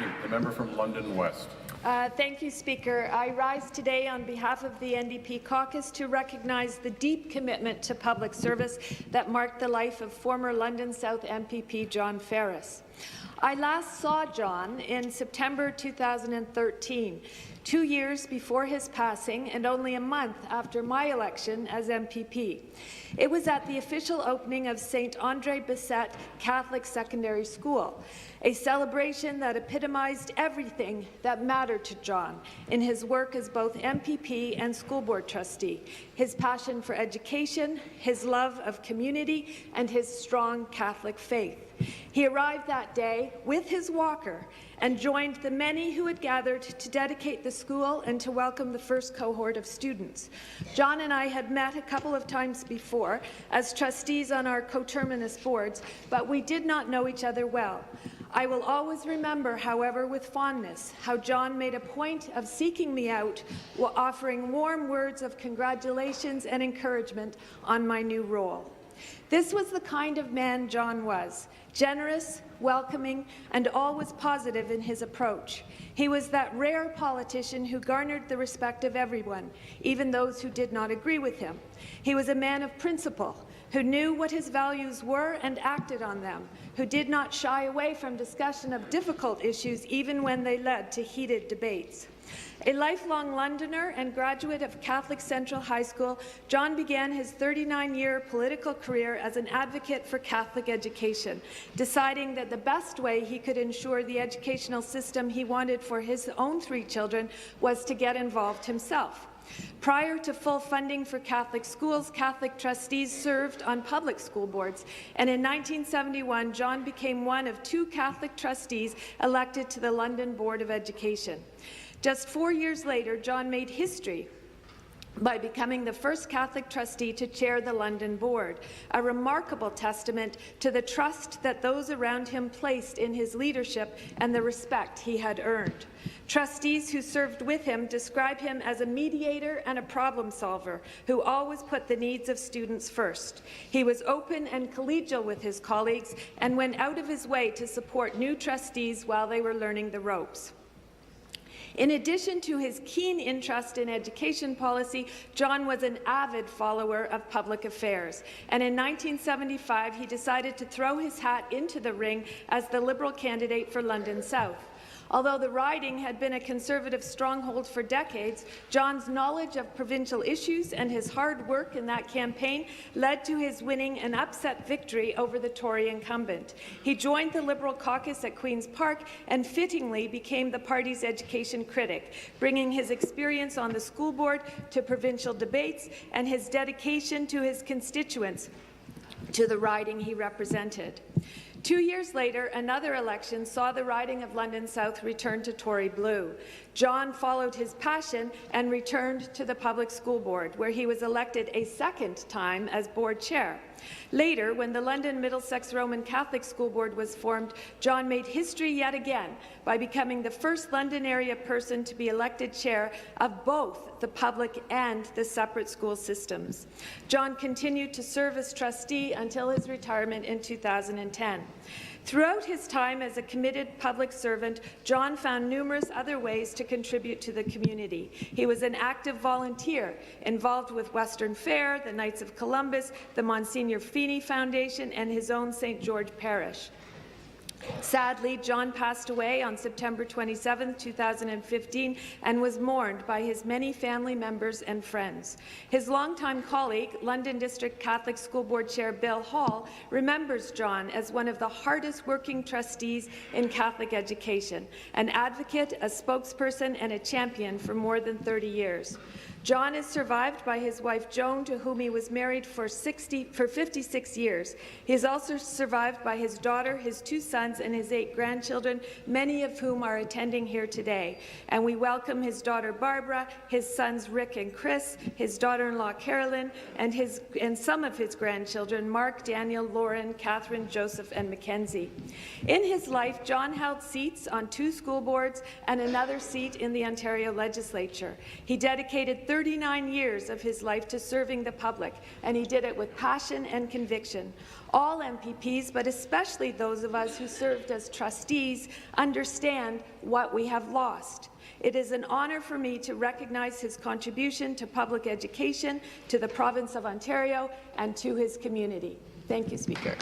The member from London West. Thank you, Speaker. I rise today on behalf of the NDP caucus to recognize the deep commitment to public service that marked the life of former London South MPP John Ferris. I last saw John in September 2013, 2 years before his passing and only a month after my election as MPP. It was at the official opening of St. Andre Bessette Catholic Secondary School, a celebration that epitomized everything that mattered to John in his work as both MPP and school board trustee, his passion for education, his love of community, and his strong Catholic faith. He arrived that day with his walker and joined the many who had gathered to dedicate the school and to welcome the first cohort of students. John and I had met a couple of times before as trustees on our coterminous boards, but we did not know each other well. I will always remember, however, with fondness, how John made a point of seeking me out while offering warm words of congratulations and encouragement on my new role. This was the kind of man John was, generous, welcoming, and always positive in his approach. He was that rare politician who garnered the respect of everyone, even those who did not agree with him. He was a man of principle, who knew what his values were and acted on them, who did not shy away from discussion of difficult issues even when they led to heated debates. A lifelong Londoner and graduate of Catholic Central High School, John began his 39-year political career as an advocate for Catholic education, deciding that the best way he could ensure the educational system he wanted for his own 3 children was to get involved himself. Prior to full funding for Catholic schools, Catholic trustees served on public school boards, and in 1971, John became one of 2 Catholic trustees elected to the London Board of Education. Just 4 years later, John made history by becoming the first Catholic trustee to chair the London Board, a remarkable testament to the trust that those around him placed in his leadership and the respect he had earned. Trustees who served with him describe him as a mediator and a problem solver who always put the needs of students first. He was open and collegial with his colleagues and went out of his way to support new trustees while they were learning the ropes. In addition to his keen interest in education policy, John was an avid follower of public affairs, and in 1975 he decided to throw his hat into the ring as the Liberal candidate for London South. Although the riding had been a Conservative stronghold for decades, John's knowledge of provincial issues and his hard work in that campaign led to his winning an upset victory over the Tory incumbent. He joined the Liberal caucus at Queen's Park and fittingly became the party's education critic, bringing his experience on the school board to provincial debates and his dedication to his constituents to the riding he represented. 2 years later, another election saw the riding of London South return to Tory blue. John followed his passion and returned to the public school board, where he was elected a second time as board chair. Later, when the London Middlesex Roman Catholic School Board was formed, John made history yet again by becoming the first London area person to be elected chair of both the public and the separate school systems. John continued to serve as trustee until his retirement in 2010. Throughout his time as a committed public servant, John found numerous other ways to contribute to the community. He was an active volunteer, involved with Western Fair, the Knights of Columbus, the Monsignor Feeney Foundation, and his own St. George Parish. Sadly, John passed away on September 27, 2015, and was mourned by his many family members and friends. His longtime colleague, London District Catholic School Board Chair Bill Hall, remembers John as one of the hardest-working trustees in Catholic education, an advocate, a spokesperson, and a champion for more than 30 years. John is survived by his wife Joan, to whom he was married for 56 years. He is also survived by his daughter, his 2 sons, and his 8 grandchildren, many of whom are attending here today. And we welcome his daughter Barbara, his sons Rick and Chris, his daughter-in-law Carolyn, and some of his grandchildren, Mark, Daniel, Lauren, Catherine, Joseph, and Mackenzie. In his life, John held seats on 2 school boards and another seat in the Ontario Legislature. He dedicated 39 years of his life to serving the public, and he did it with passion and conviction. All MPPs, but especially those of us who served as trustees, understand what we have lost. It is an honour for me to recognize his contribution to public education, to the province of Ontario, and to his community. Thank you, Speaker.